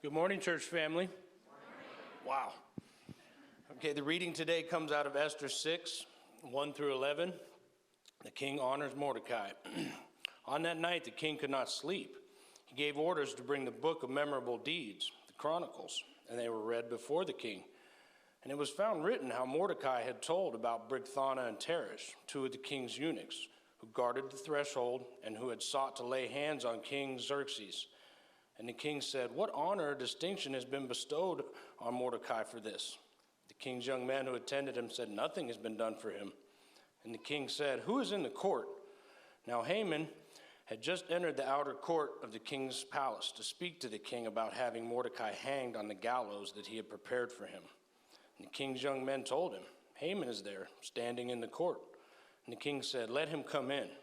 Good morning, church family. Wow. Okay, the reading today comes out of Esther 6, 1 through 11. The king honors Mordecai. On that night, the king could not sleep. He gave orders to bring the book of memorable deeds, the Chronicles, and they were read before the king. And it was found written how Mordecai had told about Bigthana and Teresh, two of the king's eunuchs, who guarded the threshold and who had sought to lay hands on King Xerxes. And the king said, "What honor or distinction has been bestowed on Mordecai for this?" The king's young men who attended him said, "Nothing has been done for him." And the king said, "Who is in the court?" Now Haman had just entered the outer court of the king's palace to speak to the king about having Mordecai hanged on the gallows that he had prepared for him. And the king's young men told him, "Haman is there, standing in the court." And the king said, "Let him come in."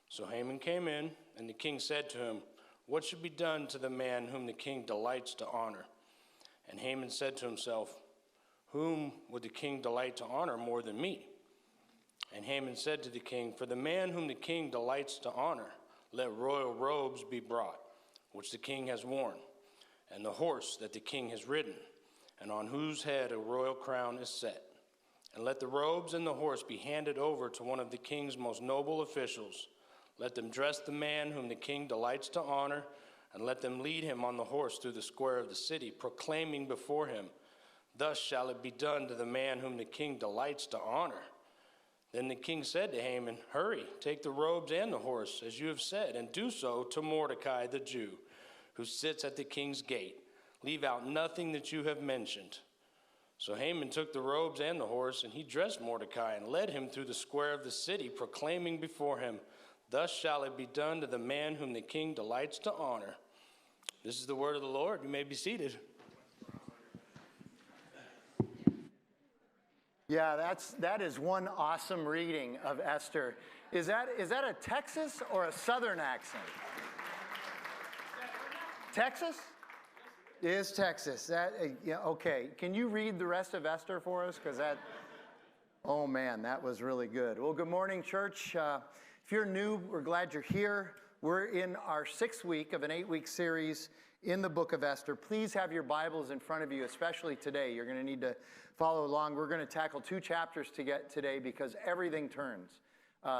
So Haman came in, and the king said to him, "What should be done to the man whom the king delights to honor?" And Haman said to himself, "Whom would the king delight to honor more than me?" And Haman said to the king, "For the man whom the king delights to honor, let royal robes be brought, which the king has worn, and the horse that the king has ridden, and on whose head a royal crown is set. And let the robes and the horse be handed over to one of the king's most noble officials. Let them dress the man whom the king delights to honor, and let them lead him on the horse through the square of the city, proclaiming before him, 'Thus shall it be done to the man whom the king delights to honor.'" Then the king said to Haman, "Hurry, take the robes and the horse, as you have said, and do so to Mordecai the Jew, who sits at the king's gate. Leave out nothing that you have mentioned." So Haman took the robes and the horse, and he dressed Mordecai and led him through the square of the city, proclaiming before him, "Thus shall it be done to the man whom the king delights to honor." This is the word of the Lord. You may be seated. Yeah, that is one awesome reading of Esther. Is that a Texas or a Southern accent? Texas? It is Texas. Yeah, okay. Can you read the rest of Esther for us? Oh man, that was really good. Well, good morning, church. If you're new, we're glad you're here. We're in our 6th week of an 8-week series in the book of Esther. Please have your Bibles in front of you, especially today. You're going to need to follow along. We're going to tackle 2 chapters to get today because everything turns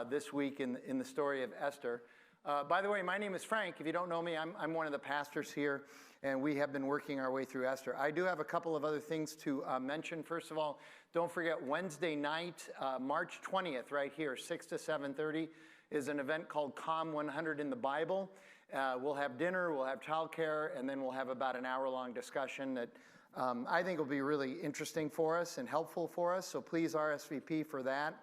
this week in the story of Esther. By the way, my name is Frank. If you don't know me, I'm one of the pastors here, and we have been working our way through Esther. I do have a couple of other things to mention. First of all, don't forget Wednesday night, March 20th, right here, 6 to 7:30, is an event called COM 100 in the Bible. We'll have dinner, we'll have childcare, and then we'll have about an hour-long discussion that I think will be really interesting for us and helpful for us, so please RSVP for that.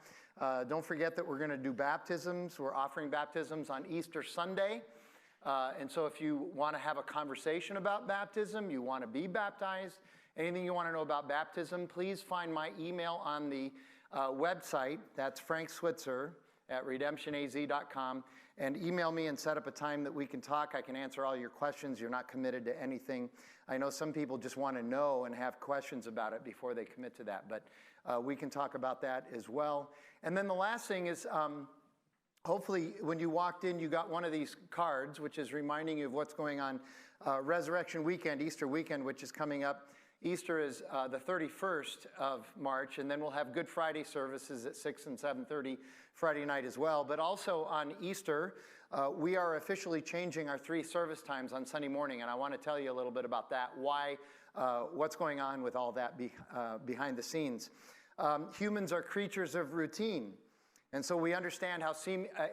Don't forget that we're going to do baptisms. We're offering baptisms on Easter Sunday. And so if you want to have a conversation about baptism, you want to be baptized, anything you want to know about baptism, please find my email on the website. That's Frank Switzer at redemptionaz.com. And email me and set up a time that we can talk. I can answer all your questions. You're not committed to anything. I know some people just want to know and have questions about it before they commit to that. But we can talk about that as well. And then the last thing is, hopefully when you walked in, you got one of these cards, which is reminding you of what's going on Resurrection Weekend, Easter weekend, which is coming up. Easter is the 31st of March, and then we'll have Good Friday services at 6 and 7:30 Friday night as well. But also on Easter, we are officially changing our 3 service times on Sunday morning, and I want to tell you a little bit about that, what's going on with all that behind the scenes. Humans are creatures of routine. And so we understand how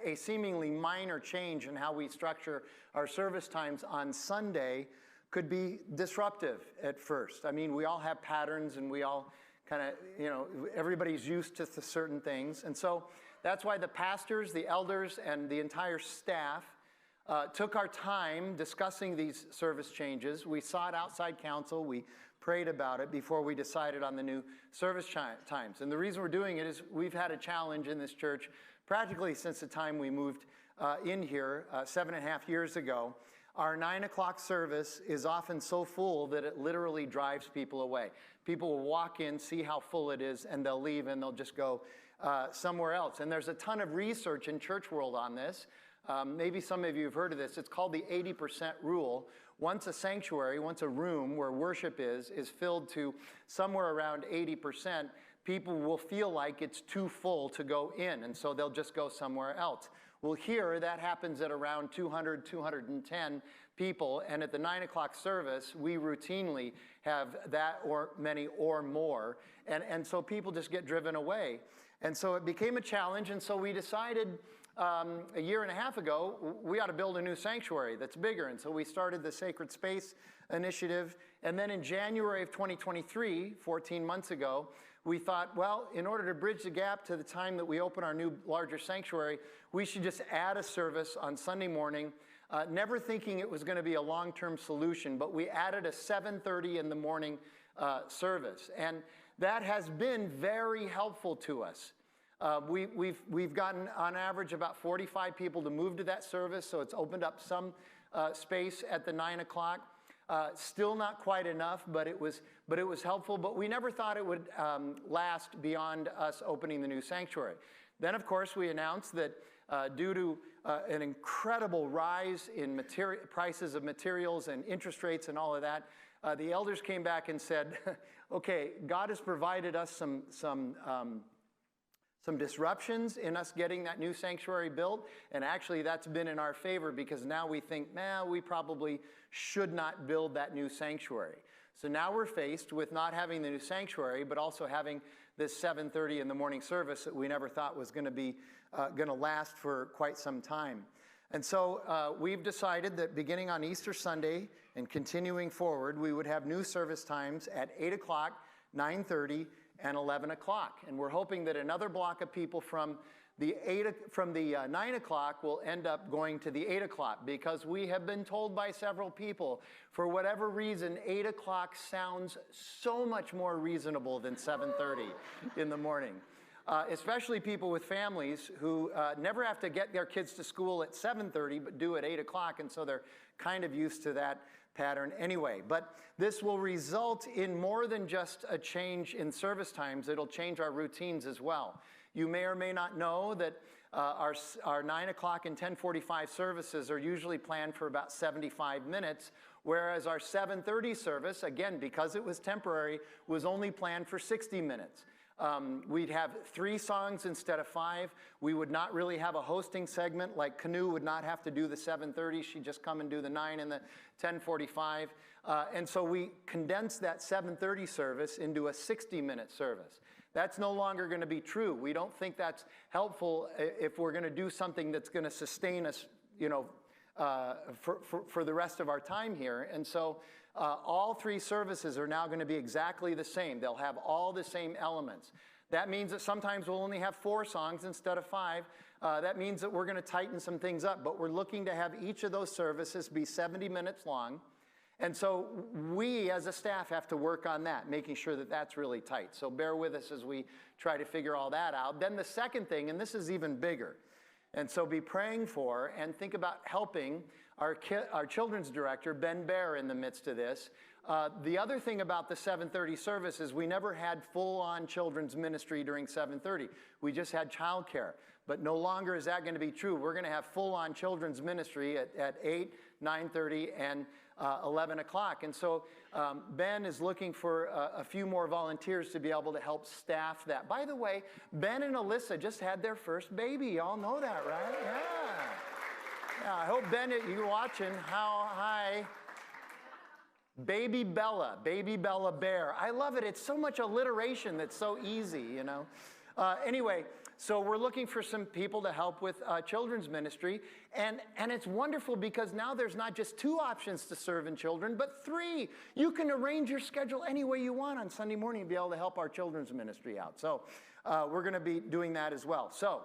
a seemingly minor change in how we structure our service times on Sunday could be disruptive at first. I mean, we all have patterns and we all kind of, everybody's used to certain things. And so that's why the pastors, the elders, and the entire staff took our time discussing these service changes. We sought outside counsel. We prayed about it before we decided on the new service times. And the reason we're doing it is we've had a challenge in this church practically since the time we moved in here 7.5 years ago. Our 9 o'clock service is often so full that it literally drives people away. People will walk in, see how full it is, and they'll leave and they'll just go somewhere else. And there's a ton of research in church world on this. Maybe some of you have heard of this. It's called the 80% rule, once a sanctuary, once a room where worship is filled to somewhere around 80%, people will feel like it's too full to go in, and so they'll just go somewhere else. Well, here, that happens at around 200, 210 people, and at the 9 o'clock service, we routinely have that or many or more, and so people just get driven away. And so it became a challenge, and so we decided a year and a half ago, we ought to build a new sanctuary that's bigger, and so we started the Sacred Space Initiative, and then in January of 2023, 14 months ago, we thought, well, in order to bridge the gap to the time that we open our new larger sanctuary, we should just add a service on Sunday morning, never thinking it was going to be a long-term solution, but we added a 7:30 in the morning service, and that has been very helpful to us. We've gotten, on average, about 45 people to move to that service, so it's opened up some space at the 9 o'clock. Still not quite enough, but it was helpful. But we never thought it would last beyond us opening the new sanctuary. Then, of course, we announced that due to an incredible rise in prices of materials and interest rates and all of that, the elders came back and said, okay, God has provided us some disruptions in us getting that new sanctuary built, and actually that's been in our favor because now we think, we probably should not build that new sanctuary. So now we're faced with not having the new sanctuary, but also having this 7:30 in the morning service that we never thought was going to last for quite some time. And so we've decided that beginning on Easter Sunday and continuing forward, we would have new service times at 8 o'clock, 9:30, and 11 o'clock. And we're hoping that another block of people from the 9 o'clock will end up going to the 8 o'clock, because we have been told by several people, for whatever reason, 8 o'clock sounds so much more reasonable than 7:30 in the morning. Especially people with families who never have to get their kids to school at 7:30, but do at 8 o'clock, and so they're kind of used to that pattern anyway. But this will result in more than just a change in service times. It'll change our routines as well. You may or may not know that our 9 o'clock and 10:45 services are usually planned for about 75 minutes, whereas our 7:30 service, again, because it was temporary, was only planned for 60 minutes. We'd have 3 songs instead of 5. We would not really have a hosting segment, like Canoe would not have to do the 7:30. She'd just come and do the 9 and the 10:45. And so we condensed that 7:30 service into a 60-minute service. That's no longer going to be true. We don't think that's helpful if we're going to do something that's going to sustain us, for the rest of our time here. And so all 3 services are now going to be exactly the same. They'll have all the same elements. That means that sometimes we'll only have 4 songs instead of 5. That means that we're going to tighten some things up, but we're looking to have each of those services be 70 minutes long. And so we, as a staff, have to work on that, making sure that that's really tight. So bear with us as we try to figure all that out. Then the second thing, and this is even bigger, and so be praying for and think about helping our children's director, Ben Bear, in the midst of this. The other thing about the 7:30 service is we never had full-on children's ministry during 7:30. We just had childcare. But no longer is that going to be true. We're going to have full-on children's ministry at 8, 9:30, and 11 o'clock. And so Ben is looking for a few more volunteers to be able to help staff that. By the way, Ben and Alyssa just had their first baby. Y'all know that, right? Yeah. I hope, Ben, you're watching. Hi. Baby Bella Bear. I love it. It's so much alliteration that's so easy, Anyway, so we're looking for some people to help with children's ministry. And it's wonderful because now there's not just 2 options to serve in children, but 3. You can arrange your schedule any way you want on Sunday morning to be able to help our children's ministry out. So we're going to be doing that as well. So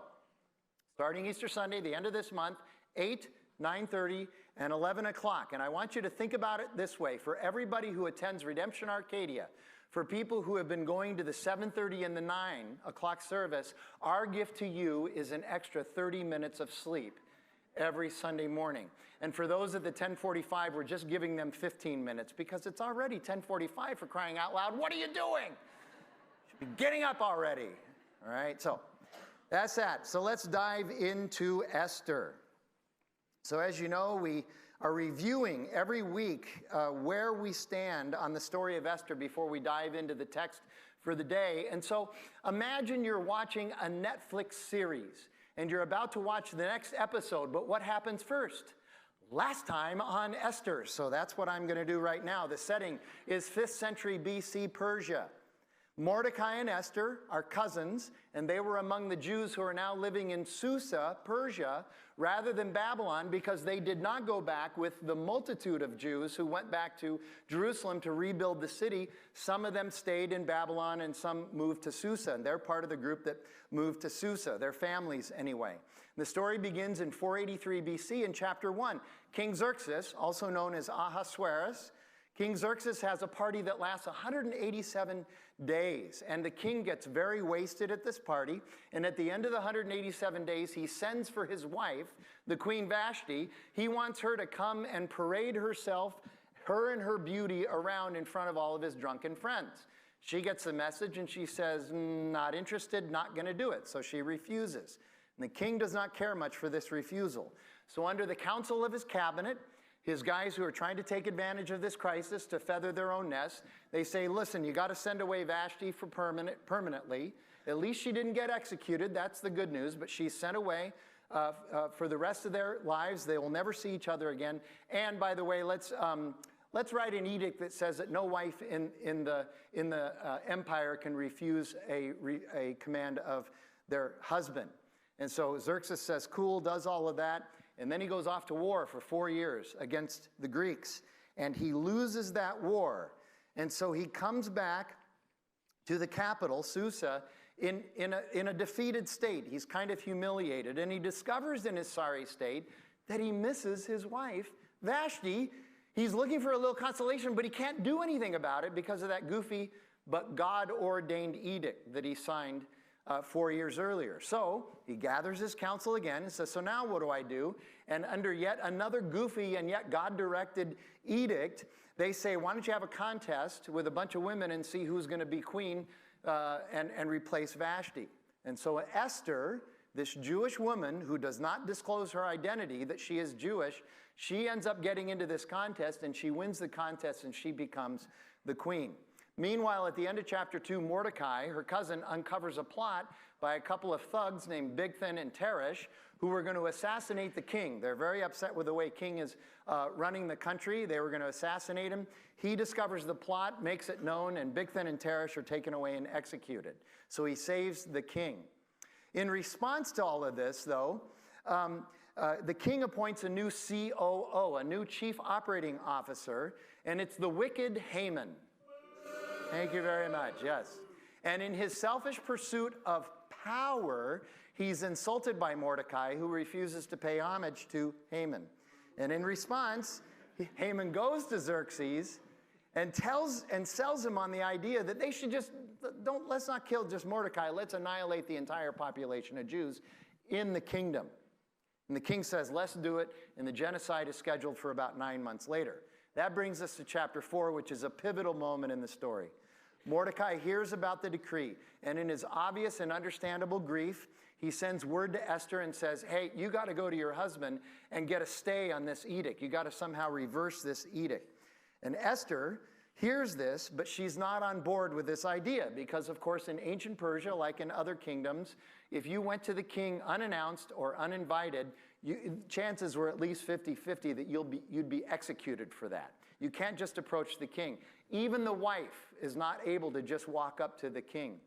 starting Easter Sunday, the end of this month, 8, 9:30, and 11 o'clock. And I want you to think about it this way. For everybody who attends Redemption Arcadia, for people who have been going to the 7:30 and the 9 o'clock service, our gift to you is an extra 30 minutes of sleep every Sunday morning. And for those at the 10:45, we're just giving them 15 minutes because it's already 10:45, for crying out loud. What are you doing? You should be getting up already. All right, so that's that. So let's dive into Esther. So as you know, we are reviewing every week where we stand on the story of Esther before we dive into the text for the day. And so imagine you're watching a Netflix series and you're about to watch the next episode, but what happens first? Last time on Esther. So that's what I'm going to do right now. The setting is 5th century BC Persia. Mordecai and Esther are cousins, and they were among the Jews who are now living in Susa, Persia, rather than Babylon, because they did not go back with the multitude of Jews who went back to Jerusalem to rebuild the city. Some of them stayed in Babylon, and some moved to Susa, and they're part of the group that moved to Susa, their families anyway. The story begins in 483 BC in chapter 1. King Xerxes, also known as Ahasuerus, King Xerxes has a party that lasts 187 days, and the king gets very wasted at this party, and at the end of the 187 days, he sends for his wife, the Queen Vashti. He wants her to come and parade herself, her and her beauty, around in front of all of his drunken friends. She gets the message, and she says, not interested, not going to do it, so she refuses. And the king does not care much for this refusal. So under the counsel of his cabinet, his guys who are trying to take advantage of this crisis to feather their own nest, they say, listen, you got to send away Vashti for permanently. At least she didn't get executed. That's the good news. But she's sent away for the rest of their lives. They will never see each other again. And by the way, let's write an edict that says that no wife in the empire can refuse a command of their husband. And so Xerxes says, cool, does all of that. And then he goes off to war for 4 years against the Greeks. And he loses that war. And so he comes back to the capital, Susa, in a defeated state. He's kind of humiliated. And he discovers in his sorry state that he misses his wife, Vashti. He's looking for a little consolation, but he can't do anything about it because of that goofy but God-ordained edict that he signed 4 years earlier. So he gathers his council again and says, so now what do I do? And under yet another goofy and yet God-directed edict, they say, why don't you have a contest with a bunch of women and see who's going to be queen and replace Vashti? And so Esther, this Jewish woman who does not disclose her identity, that she is Jewish, she ends up getting into this contest, and she wins the contest, and she becomes the queen. Meanwhile, at the end of chapter 2, Mordecai, her cousin, uncovers a plot by a couple of thugs named Bigthan and Teresh, who were going to assassinate the king. They're very upset with the way king is running the country. They were going to assassinate him. He discovers the plot, makes it known, and Bigthan and Teresh are taken away and executed. So he saves the king. In response to all of this, though, the king appoints a new COO, a new chief operating officer, and it's the wicked Haman. Thank you very much, yes. And in his selfish pursuit of power, he's insulted by Mordecai, who refuses to pay homage to Haman. And in response, Haman goes to Xerxes and sells him on the idea that they should let's not kill just Mordecai, let's annihilate the entire population of Jews in the kingdom. And the king says, let's do it, and the genocide is scheduled for about 9 months later. That brings us to chapter 4, which is a pivotal moment in the story. Mordecai hears about the decree, and in his obvious and understandable grief, he sends word to Esther and says, hey, you got to go to your husband and get a stay on this edict. You got to somehow reverse this edict. And Esther hears this, but she's not on board with this idea because, of course, in ancient Persia, like in other kingdoms, if you went to the king unannounced or uninvited, chances were at least 50-50 that you'd be executed for that. You can't just approach the king. Even the wife is not able to just walk up to the king.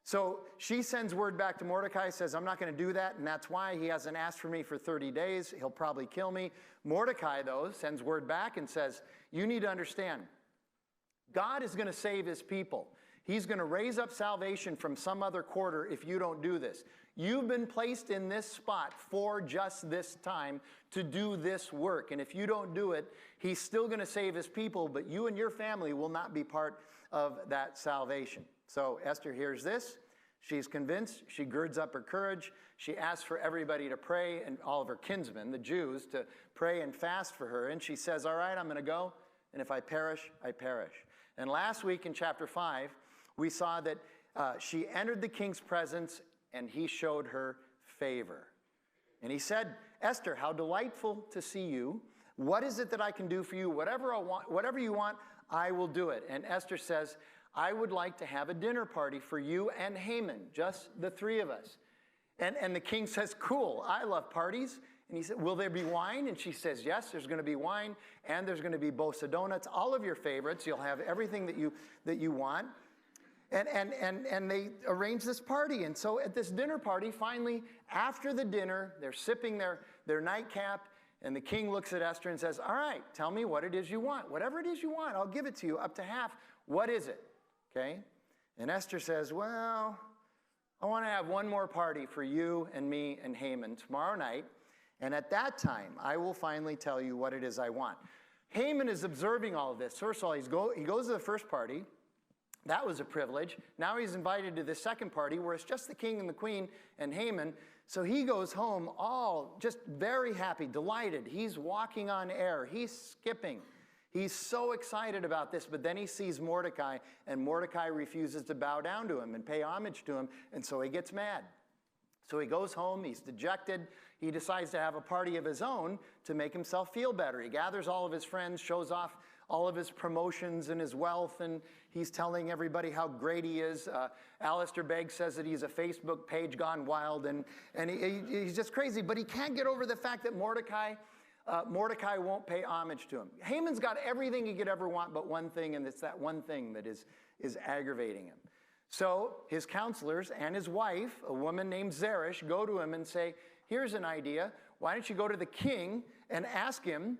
So she sends word back to Mordecai, says, I'm not going to do that, and that's why he hasn't asked for me for 30 days. He'll probably kill me. Mordecai, though, sends word back and says, you need to understand, God is going to save his people. He's going to raise up salvation from some other quarter if you don't do this. You've been placed in this spot for just this time to do this work. And if you don't do it, he's still going to save his people, but you and your family will not be part of that salvation. So Esther hears this. She's convinced. She girds up her courage. She asks for everybody to pray, and all of her kinsmen, the Jews, to pray and fast for her. And she says, all right, I'm going to go. And if I perish, I perish. And last week in chapter 5, we saw that she entered the king's presence and he showed her favor. And he said, Esther, how delightful to see you. What is it that I can do for you? Whatever you want, I will do it. And Esther says, I would like to have a dinner party for you and Haman, just the three of us. And the king says, cool, I love parties. And he said, will there be wine? And she says, yes, there's going to be wine, and there's going to be bosa donuts, all of your favorites. You'll have everything that you want. And they arrange this party. And so at this dinner party, finally, after the dinner, they're sipping their nightcap, and the king looks at Esther and says, all right, tell me what it is you want. Whatever it is you want, I'll give it to you, up to half. What is it? Okay? And Esther says, well, I want to have one more party for you and me and Haman tomorrow night. And at that time, I will finally tell you what it is I want. Haman is observing all of this. First of all, he goes to the first party. That was a privilege. Now he's invited to the second party where it's just the king and the queen and Haman. So he goes home all just very happy, delighted. He's walking on air. He's skipping. He's so excited about this, but then he sees Mordecai, and Mordecai refuses to bow down to him and pay homage to him, and so he gets mad. So he goes home, he's dejected. He decides to have a party of his own to make himself feel better. He gathers all of his friends, shows off all of his promotions and his wealth, and he's telling everybody how great he is. Alistair Begg says that he's a Facebook page gone wild, and he's just crazy. But he can't get over the fact that Mordecai won't pay homage to him. Haman's got everything he could ever want but one thing, and it's that one thing that is aggravating him. So his counselors and his wife, a woman named Zeresh, go to him and say, here's an idea. Why don't you go to the king and ask him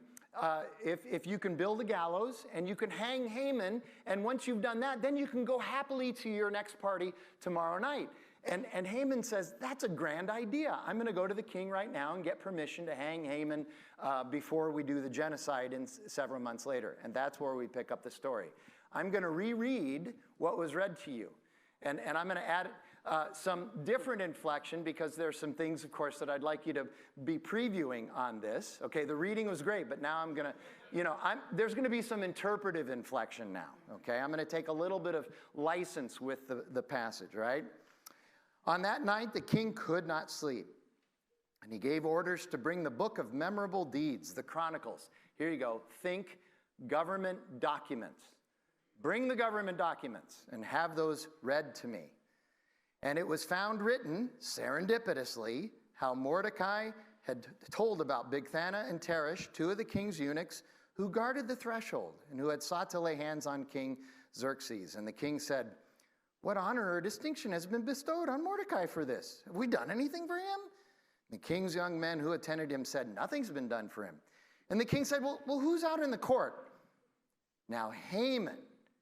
if you can build a gallows and you can hang Haman, and once you've done that, then you can go happily to your next party tomorrow night. And Haman says, that's a grand idea. I'm going to go to the king right now and get permission to hang Haman before we do the genocide several months later. And that's where we pick up the story. I'm going to reread what was read to you. And I'm going to add some different inflection because there's some things, of course, that I'd like you to be previewing on this. Okay, the reading was great, but now I'm going to, there's going to be some interpretive inflection now. Okay, I'm going to take a little bit of license with the passage, right? On that night, the king could not sleep, and he gave orders to bring the book of memorable deeds, the Chronicles. Here you go. Think government documents. Bring the government documents and have those read to me. And it was found written, serendipitously, how Mordecai had told about Bigthana and Teresh, two of the king's eunuchs, who guarded the threshold and who had sought to lay hands on King Xerxes. And the king said, what honor or distinction has been bestowed on Mordecai for this? Have we done anything for him? The king's young men who attended him said, nothing's been done for him. And the king said, well, who's out in the court? Now Haman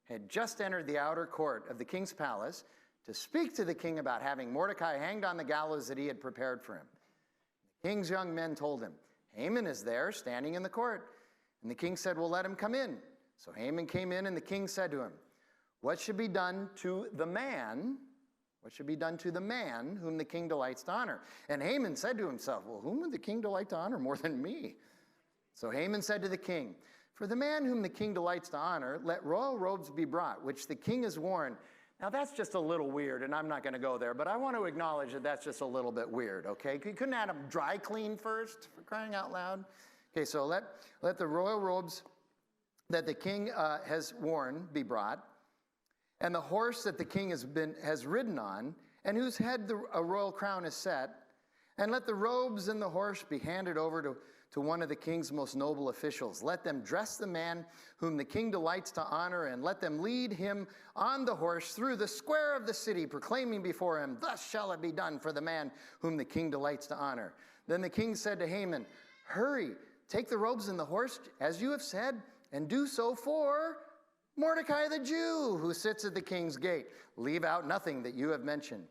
had just entered the outer court of the king's palace to speak to the king about having Mordecai hanged on the gallows that he had prepared for him. The king's young men told him, Haman is there, standing in the court. And the king said, well, let him come in. So Haman came in, and the king said to him, what should be done to the man? What should be done to the man whom the king delights to honor? And Haman said to himself, well, whom would the king delight to honor more than me? So Haman said to the king, for the man whom the king delights to honor, let royal robes be brought, which the king has worn. Now that's just a little weird, and I'm not going to go there, but I want to acknowledge that that's just a little bit weird, okay? You couldn't have them dry clean first, for crying out loud? Okay, so let the royal robes that the king has worn be brought, and the horse that the king has ridden on, and whose head a royal crown is set, and let the robes and the horse be handed over to one of the king's most noble officials. Let them dress the man whom the king delights to honor, and let them lead him on the horse through the square of the city, proclaiming before him, thus shall it be done for the man whom the king delights to honor. Then the king said to Haman, hurry, take the robes and the horse, as you have said, and do so for Mordecai the Jew, who sits at the king's gate. Leave out nothing that you have mentioned.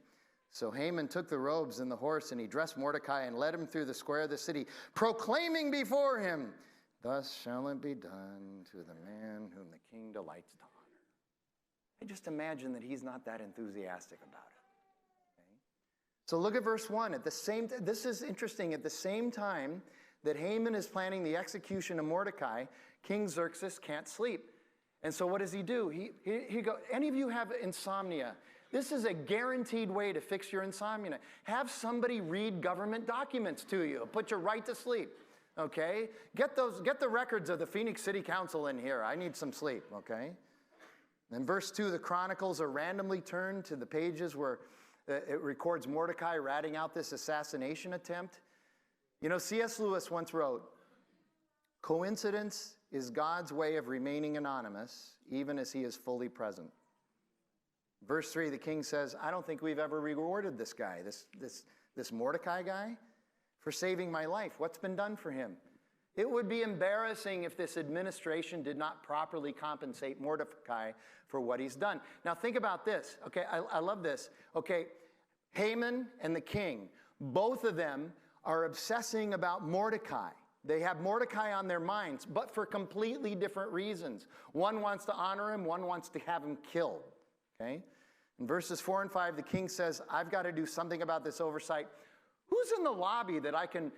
So Haman took the robes and the horse, and he dressed Mordecai and led him through the square of the city, proclaiming before him, thus shall it be done to the man whom the king delights to honor. I just imagine that he's not that enthusiastic about it. Okay? So look at verse 1. This is interesting. At the same time that Haman is planning the execution of Mordecai, King Xerxes can't sleep. And so what does he do? He go. Any of you have insomnia? This is a guaranteed way to fix your insomnia. Have somebody read government documents to you. It'll put you right to sleep. okay? Get the records of the Phoenix City Council in here. I need some sleep, okay? In verse 2, the chronicles are randomly turned to the pages where it records Mordecai ratting out this assassination attempt. You know, C.S. Lewis once wrote, "Coincidence is God's way of remaining anonymous, even as he is fully present." Verse 3, the king says, "I don't think we've ever rewarded this guy, this Mordecai guy, for saving my life. What's been done for him? It would be embarrassing if this administration did not properly compensate Mordecai for what he's done." Now think about this, okay? I love this. Okay, Haman and the king, both of them are obsessing about Mordecai. They have Mordecai on their minds, but for completely different reasons. One wants to honor him, one wants to have him killed, okay? In verses 4 and 5, the king says, "I've got to do something about this oversight. Who's in the lobby that I can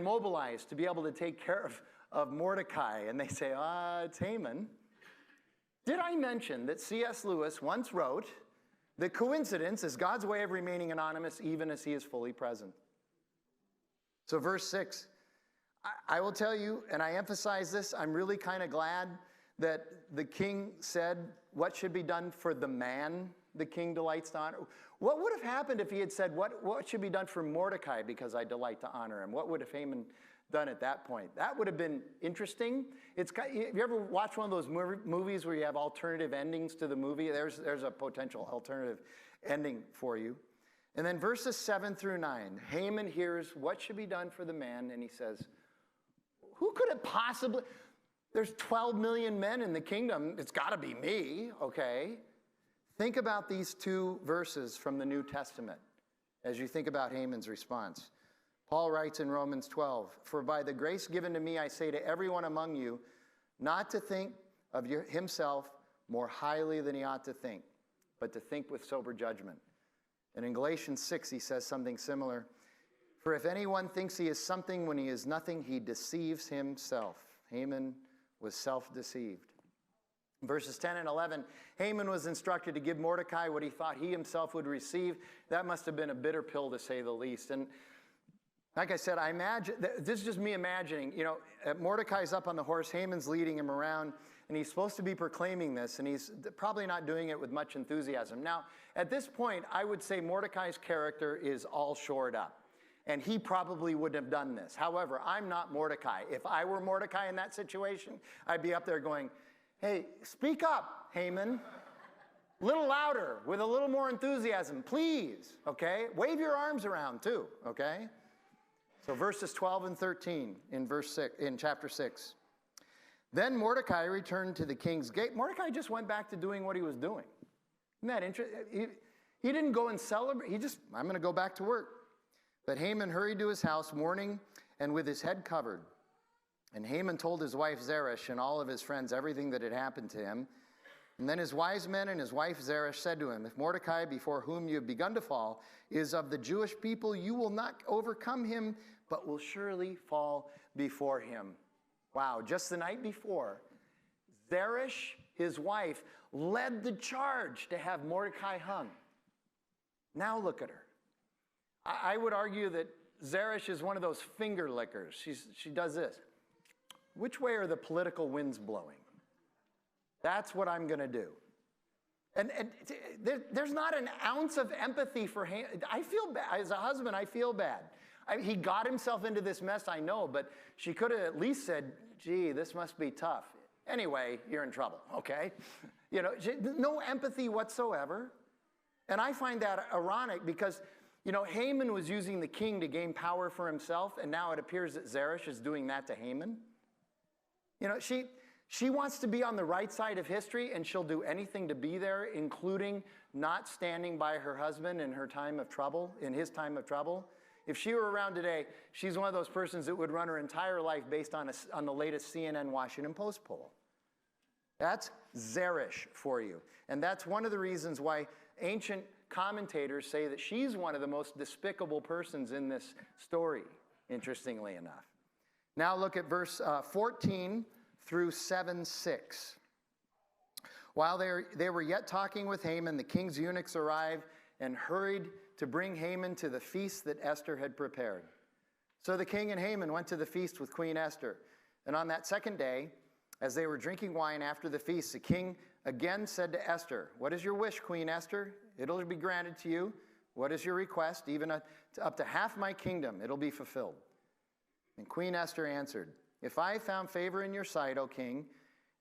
mobilize to be able to take care of Mordecai?" And they say, it's Haman. Did I mention that C.S. Lewis once wrote that coincidence is God's way of remaining anonymous even as he is fully present? So verse 6, I will tell you, and I emphasize this, I'm really kind of glad that the king said what should be done for the man the king delights to honor. What would have happened if he had said, what should be done for Mordecai because I delight to honor him? What would have Haman done at that point? That would have been interesting. Have you ever watched one of those movies where you have alternative endings to the movie? There's a potential alternative ending for you. And then verses 7 through 9, Haman hears what should be done for the man, and he says, who could it possibly, there's 12 million men in the kingdom, it's got to be me, okay? Think about these two verses from the New Testament as you think about Haman's response. Paul writes in Romans 12, "For by the grace given to me, I say to everyone among you, not to think of himself more highly than he ought to think, but to think with sober judgment." And in Galatians 6, he says something similar. "For if anyone thinks he is something when he is nothing, he deceives himself." Haman was self-deceived. Verses 10 and 11, Haman was instructed to give Mordecai what he thought he himself would receive. That must have been a bitter pill, to say the least. And like I said, I imagine, this is just me imagining, you know, Mordecai's up on the horse, Haman's leading him around, and he's supposed to be proclaiming this, and he's probably not doing it with much enthusiasm. Now, at this point, I would say Mordecai's character is all shored up, and he probably wouldn't have done this. However, I'm not Mordecai. If I were Mordecai in that situation, I'd be up there going, "Hey, speak up, Haman. A little louder, with a little more enthusiasm, please, okay? Wave your arms around, too, okay?" So verses 12 and 13 in chapter 6. "Then Mordecai returned to the king's gate." Mordecai just went back to doing what he was doing. Isn't that interesting? He didn't go and celebrate. I'm going to go back to work. "But Haman hurried to his house, mourning and with his head covered. And Haman told his wife Zeresh and all of his friends everything that had happened to him. And then his wise men and his wife Zeresh said to him, 'If Mordecai, before whom you have begun to fall, is of the Jewish people, you will not overcome him, but will surely fall before him.'" Wow, just the night before, Zeresh, his wife, led the charge to have Mordecai hung. Now look at her. I would argue that Zeresh is one of those finger lickers. She does this. Which way are the political winds blowing? That's what I'm going to do. And there's not an ounce of empathy for him. I feel bad. As a husband, I feel bad. He got himself into this mess, I know, but she could have at least said, "Gee, this must be tough. Anyway, you're in trouble, okay?" You know, no empathy whatsoever. And I find that ironic because, you know, Haman was using the king to gain power for himself, and now it appears that Zeresh is doing that to Haman. You know, she wants to be on the right side of history, and she'll do anything to be there, including not standing by her husband in his time of trouble. If she were around today, she's one of those persons that would run her entire life based on the latest CNN Washington Post poll. That's Zeresh for you. And that's one of the reasons why ancient commentators say that she's one of the most despicable persons in this story, interestingly enough. Now look at verse 14 through 7:6. "While they were yet talking with Haman, the king's eunuchs arrived and hurried to bring Haman to the feast that Esther had prepared. So the king and Haman went to the feast with Queen Esther. And on that second day, as they were drinking wine after the feast, the king again said to Esther, "What is your wish, Queen Esther? It'll be granted to you. What is your request? Even up to half my kingdom, it'll be fulfilled." And Queen Esther answered, "If I found favor in your sight, O king,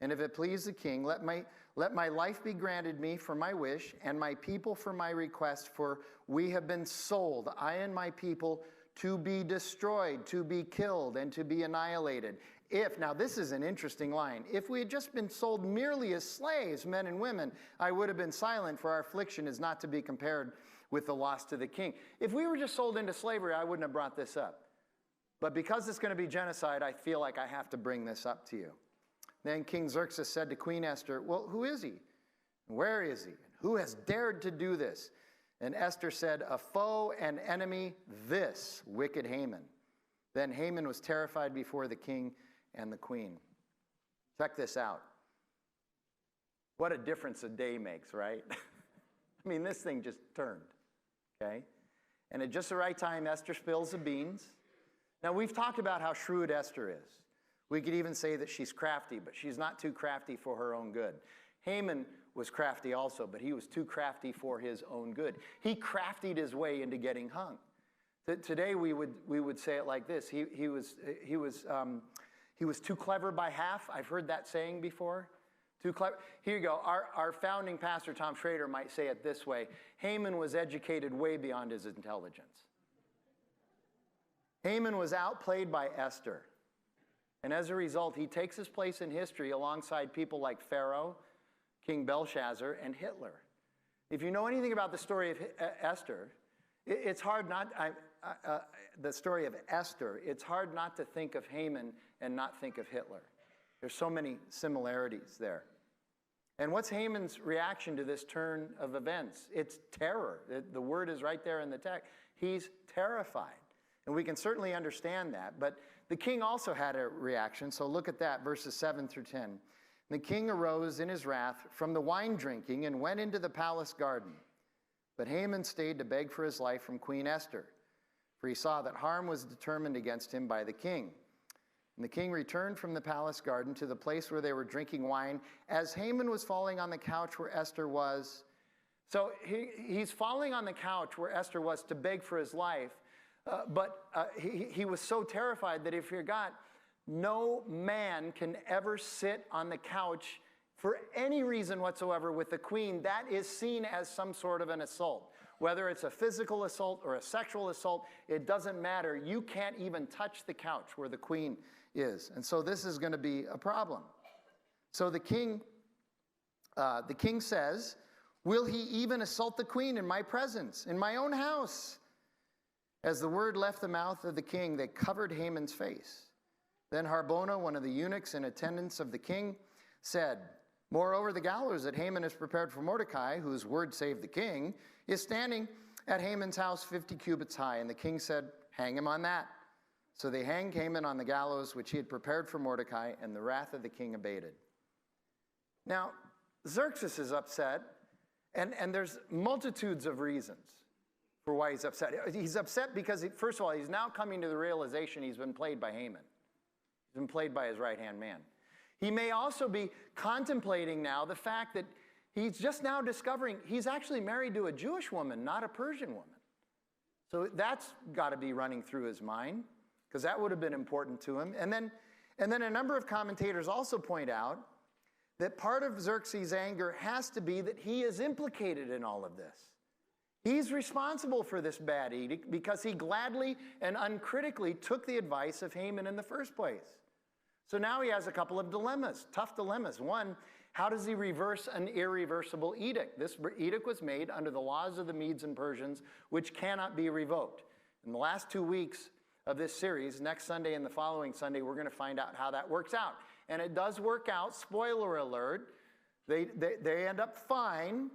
and if it please the king, let my life be granted me for my wish, and my people for my request, for we have been sold, I and my people, to be destroyed, to be killed, and to be annihilated. If," now this is an interesting line, "if we had just been sold merely as slaves, men and women, I would have been silent, for our affliction is not to be compared with the loss to the king." If we were just sold into slavery, I wouldn't have brought this up. But because it's going to be genocide, I feel like I have to bring this up to you. Then King Xerxes said to Queen Esther, "Well, who is he? Where is he? Who has dared to do this?" And Esther said, "A foe and enemy, this wicked Haman." Then Haman was terrified before the king and the queen. Check this out. What a difference a day makes, right? I mean, this thing just turned, okay? And at just the right time, Esther spills the beans. Now, we've talked about how shrewd Esther is. We could even say that she's crafty, but she's not too crafty for her own good. Haman was crafty also, but he was too crafty for his own good. He craftied his way into getting hung. Today, we would say it like this. He was too clever by half. I've heard that saying before. Too clever. Here you go. Our founding pastor, Tom Schrader, might say it this way. Haman was educated way beyond his intelligence. Haman was outplayed by Esther. And as a result, he takes his place in history alongside people like Pharaoh, King Belshazzar, and Hitler. If you know anything about the story of Esther, it's hard not, the story of Esther, it's hard not to think of Haman and not think of Hitler. There's so many similarities there. And what's Haman's reaction to this turn of events? It's terror. The word is right there in the text. He's terrified. And we can certainly understand that. But the king also had a reaction. So look at that, verses 7 through 10. The king arose in his wrath from the wine drinking and went into the palace garden. But Haman stayed to beg for his life from Queen Esther, for he saw that harm was determined against him by the king. And the king returned from the palace garden to the place where they were drinking wine, as Haman was falling on the couch where Esther was. So he's falling on the couch where Esther was to beg for his life. But he was so terrified that if you forgot, no man can ever sit on the couch for any reason whatsoever with the queen. That is seen as some sort of an assault. Whether it's a physical assault or a sexual assault, it doesn't matter. You can't even touch the couch where the queen is. And so this is going to be a problem. So the king says, "Will he even assault the queen in my presence, in my own house?" As the word left the mouth of the king, they covered Haman's face. Then Harbona, one of the eunuchs in attendance of the king, said, "Moreover, the gallows that Haman has prepared for Mordecai, whose word saved the king, is standing at Haman's house 50 cubits high." And the king said, "Hang him on that." So they hanged Haman on the gallows which he had prepared for Mordecai, and the wrath of the king abated. Now, Xerxes is upset, and there's multitudes of reasons for why he's upset. He's upset because, first of all, he's now coming to the realization he's been played by Haman. He's been played by his right-hand man. He may also be contemplating now the fact that he's just now discovering he's actually married to a Jewish woman, not a Persian woman. So that's got to be running through his mind, because that would have been important to him. And then a number of commentators also point out that part of Xerxes' anger has to be that he is implicated in all of this. He's responsible for this bad edict because he gladly and uncritically took the advice of Haman in the first place. So now he has a couple of dilemmas, tough dilemmas. One, how does he reverse an irreversible edict? This edict was made under the laws of the Medes and Persians, which cannot be revoked. In the last 2 weeks of this series, next Sunday and the following Sunday, we're going to find out how that works out. And it does work out, spoiler alert. They end up fine.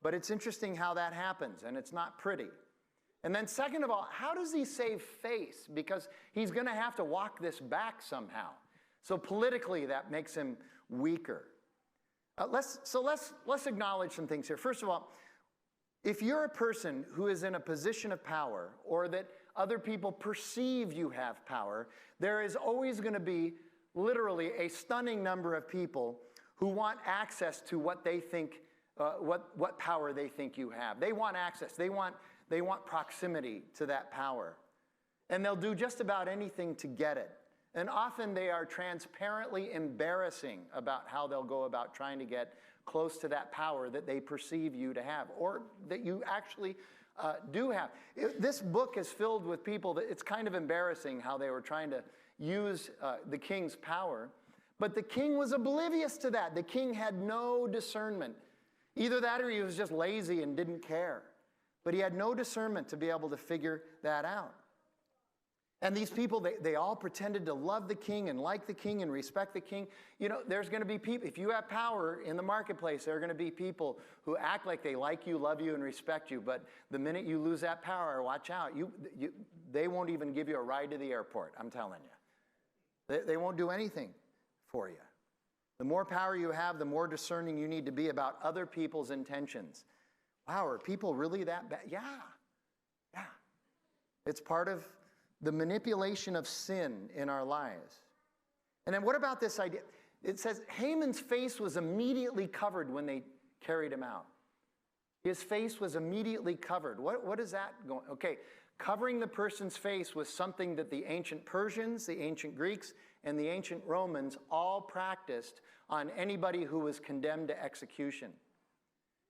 But it's interesting how that happens, and it's not pretty. And then second of all, how does he save face? Because he's going to have to walk this back somehow. So politically, that makes him weaker. Let's acknowledge some things here. First of all, if you're a person who is in a position of power, or that other people perceive you have power, there is always going to be literally a stunning number of people who want access to what they think, what power they think you have. They want access. They want proximity to that power. And they'll do just about anything to get it. And often they are transparently embarrassing about how they'll go about trying to get close to that power that they perceive you to have, or that you actually do have. This book is filled with people that it's kind of embarrassing how they were trying to use the king's power. But the king was oblivious to that. The king had no discernment. Either that or he was just lazy and didn't care. But he had no discernment to be able to figure that out. And these people, they all pretended to love the king and like the king and respect the king. You know, there's going to be people, if you have power in the marketplace, there are going to be people who act like they like you, love you, and respect you. But the minute you lose that power, watch out. They won't even give you a ride to the airport, I'm telling you. They won't do anything for you. The more power you have, the more discerning you need to be about other people's intentions. Wow, are people really that bad? Yeah. It's part of the manipulation of sin in our lives. And then what about this idea? It says Haman's face was immediately covered when they carried him out. His face was immediately covered. What is that going? Okay, covering the person's face was something that the ancient Persians, the ancient Greeks, and the ancient Romans all practiced on anybody who was condemned to execution.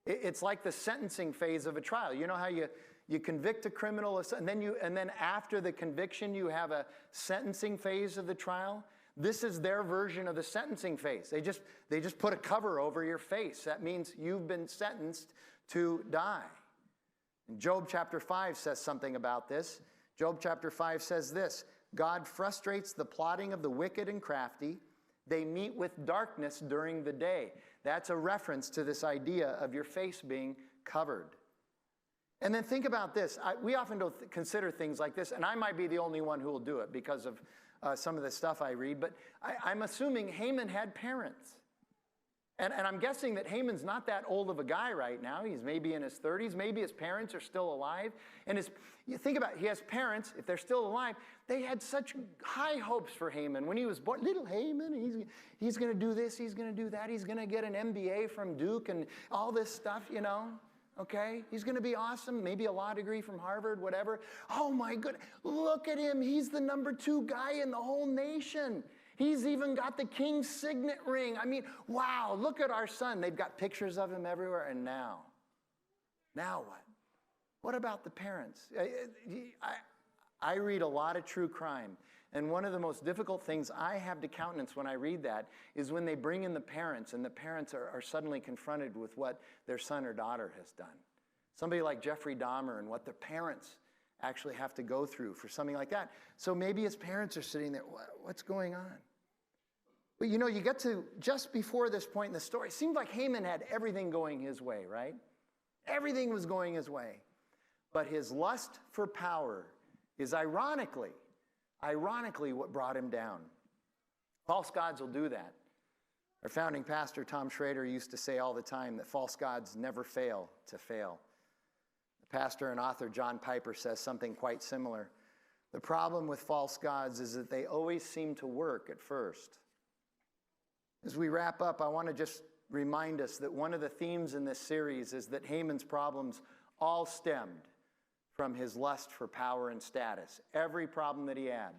It's like the sentencing phase of a trial. You know how you convict a criminal, and then after the conviction, you have a sentencing phase of the trial. This is their version of the sentencing phase. They just put a cover over your face. That means you've been sentenced to die. And Job chapter 5 says something about this. Job chapter 5 says this: God frustrates the plotting of the wicked and crafty. They meet with darkness during the day. That's a reference to this idea of your face being covered. And then think about this. We often don't consider things like this, and I might be the only one who will do it because of some of the stuff I read, but I'm assuming Haman had parents. And I'm guessing that Haman's not that old of a guy right now. He's maybe in his 30s. Maybe his parents are still alive. And you think about it, he has parents, if they're still alive, they had such high hopes for Haman. When he was born, little Haman, he's going to do this, he's going to do that, he's going to get an MBA from Duke and all this stuff, you know. Okay, he's going to be awesome, maybe a law degree from Harvard, whatever. Oh my goodness, look at him. He's the number 2 guy in the whole nation. He's even got the king's signet ring. I mean, wow, look at our son. They've got pictures of him everywhere. And now what? What about the parents? I read a lot of true crime. And one of the most difficult things I have to countenance when I read that is when they bring in the parents, and the parents are suddenly confronted with what their son or daughter has done. Somebody like Jeffrey Dahmer and what the parents actually have to go through for something like that. So maybe his parents are sitting there, what's going on? But you know, you get to just before this point in the story, it seemed like Haman had everything going his way, right? Everything was going his way. But his lust for power is ironically what brought him down. False gods will do that. Our founding pastor, Tom Schrader, used to say all the time that false gods never fail to fail. The pastor and author John Piper says something quite similar. The problem with false gods is that they always seem to work at first. As we wrap up, I want to just remind us that one of the themes in this series is that Haman's problems all stemmed from his lust for power and status. Every problem that he had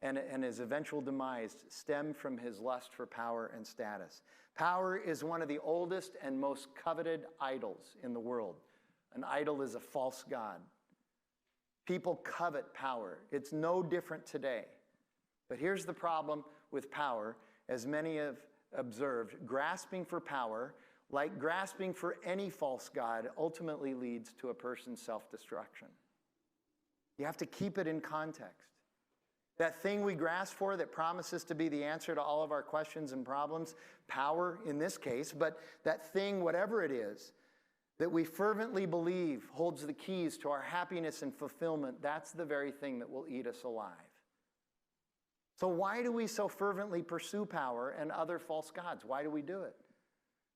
and his eventual demise stemmed from his lust for power and status. Power is one of the oldest and most coveted idols in the world. An idol is a false god. People covet power. It's no different today. But here's the problem with power, as many have observed. Grasping for power, like grasping for any false god, ultimately leads to a person's self-destruction. You have to keep it in context. That thing we grasp for that promises to be the answer to all of our questions and problems, power in this case, but that thing, whatever it is, that we fervently believe holds the keys to our happiness and fulfillment, that's the very thing that will eat us alive. So why do we so fervently pursue power and other false gods? Why do we do it?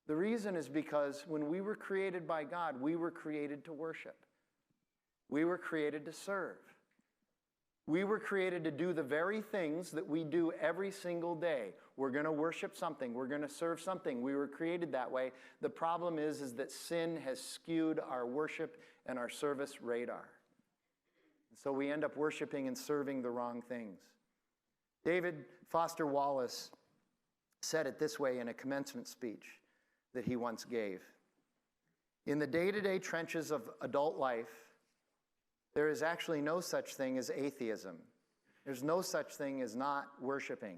The reason is because when we were created by God, we were created to worship. We were created to serve. We were created to do the very things that we do every single day. We're going to worship something. We're going to serve something. We were created that way. The problem is that sin has skewed our worship and our service radar. So we end up worshiping and serving the wrong things. David Foster Wallace said it this way in a commencement speech that he once gave. In the day-to-day trenches of adult life, there is actually no such thing as atheism. There's no such thing as not worshiping.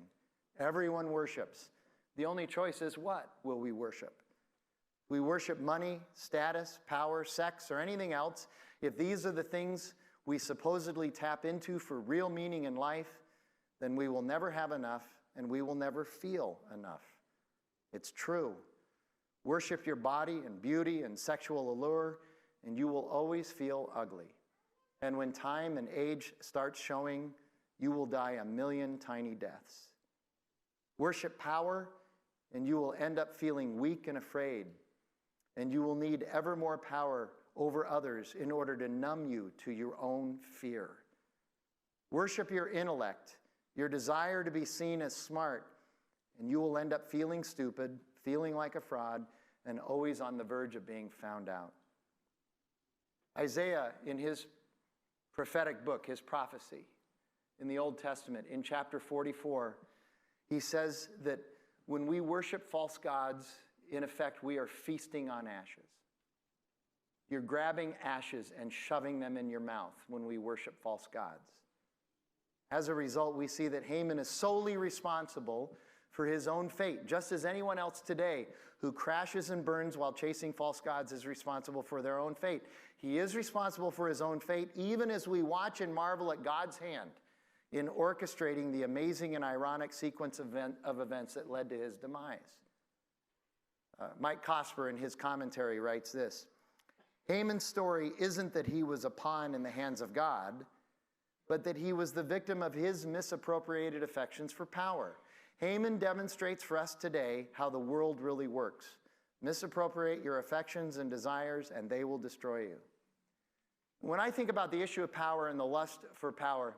Everyone worships. The only choice is, what will we worship? We worship money, status, power, sex, or anything else. If these are the things we supposedly tap into for real meaning in life, then we will never have enough and we will never feel enough. It's true. Worship your body and beauty and sexual allure, and you will always feel ugly. And when time and age starts showing, you will die a million tiny deaths. Worship power, and you will end up feeling weak and afraid. And you will need ever more power over others in order to numb you to your own fear. Worship your intellect, your desire to be seen as smart, and you will end up feeling stupid, feeling like a fraud, and always on the verge of being found out. Isaiah, in his prophetic book, his prophecy in the Old Testament, in chapter 44, he says that when we worship false gods, in effect, we are feasting on ashes. You're grabbing ashes and shoving them in your mouth when we worship false gods. As a result, we see that Haman is solely responsible for his own fate, just as anyone else today who crashes and burns while chasing false gods is responsible for their own fate. He is responsible for his own fate, even as we watch and marvel at God's hand in orchestrating the amazing and ironic sequence of events that led to his demise. Mike Cosper, in his commentary, writes this: Haman's story isn't that he was a pawn in the hands of God, but that he was the victim of his misappropriated affections for power. Haman demonstrates for us today how the world really works. Misappropriate your affections and desires, and they will destroy you. When I think about the issue of power and the lust for power,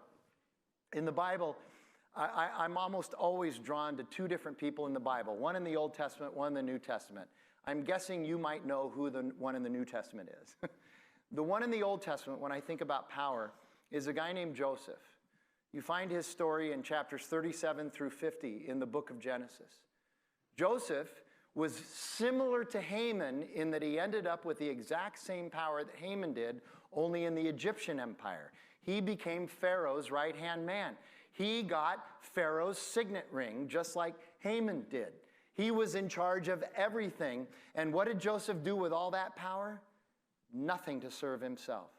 in the Bible, I'm almost always drawn to two different people in the Bible, one in the Old Testament, one in the New Testament. I'm guessing you might know who the one in the New Testament is. The one in the Old Testament, when I think about power, is a guy named Joseph. You find his story in chapters 37 through 50 in the book of Genesis. Joseph was similar to Haman in that he ended up with the exact same power that Haman did, only in the Egyptian empire. He became Pharaoh's right-hand man. He got Pharaoh's signet ring, just like Haman did. He was in charge of everything. And what did Joseph do with all that power? Nothing to serve himself.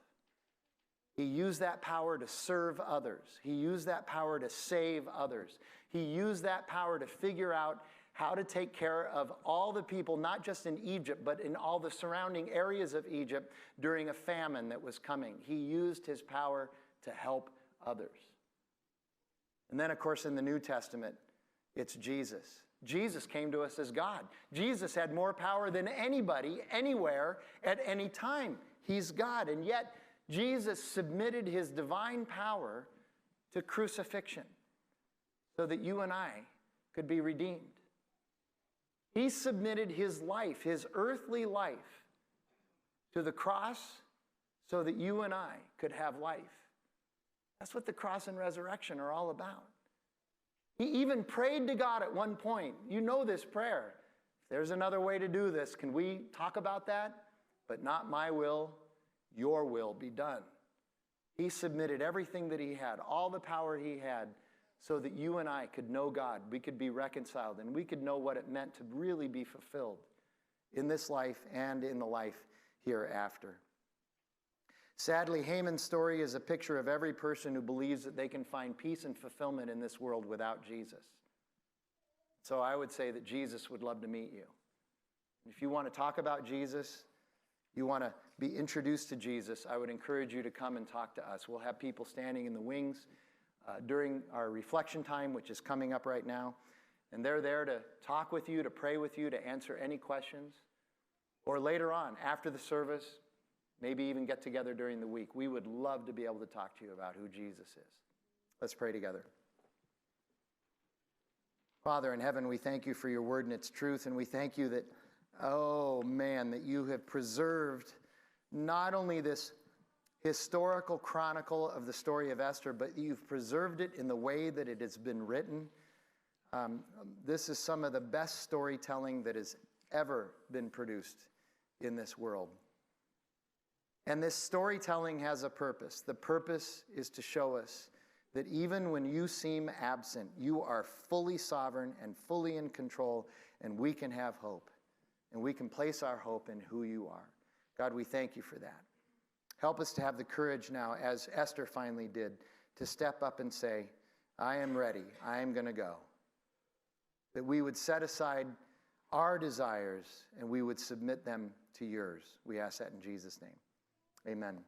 He used that power to serve others. He used that power to save others. He used that power to figure out how to take care of all the people, not just in Egypt, but in all the surrounding areas of Egypt during a famine that was coming. He used his power to help others. And then, of course, in the New Testament, it's Jesus. Jesus came to us as God. Jesus had more power than anybody, anywhere, at any time. He's God, and yet Jesus submitted his divine power to crucifixion so that you and I could be redeemed. He submitted his life, his earthly life, to the cross so that you and I could have life. That's what the cross and resurrection are all about. He even prayed to God at one point. You know this prayer. If there's another way to do this, can we talk about that? But not my will, your will be done. He submitted everything that he had, all the power he had, so that you and I could know God, we could be reconciled, and we could know what it meant to really be fulfilled in this life and in the life hereafter. Sadly, Haman's story is a picture of every person who believes that they can find peace and fulfillment in this world without Jesus. So I would say that Jesus would love to meet you. If you want to talk about Jesus, you want to be introduced to Jesus, I would encourage you to come and talk to us. We'll have people standing in the wings during our reflection time, which is coming up right now. And they're there to talk with you, to pray with you, to answer any questions. Or later on, after the service, maybe even get together during the week. We would love to be able to talk to you about who Jesus is. Let's pray together. Father in heaven, we thank you for your word and its truth, and we thank you that, oh man, that you have preserved not only this historical chronicle of the story of Esther, but you've preserved it in the way that it has been written. This is some of the best storytelling that has ever been produced in this world. And this storytelling has a purpose. The purpose is to show us that even when you seem absent, you are fully sovereign and fully in control, and we can have hope. And we can place our hope in who you are. God, we thank you for that. Help us to have the courage now, as Esther finally did, to step up and say, I am ready. I am going to go. That we would set aside our desires and we would submit them to yours. We ask that in Jesus' name. Amen.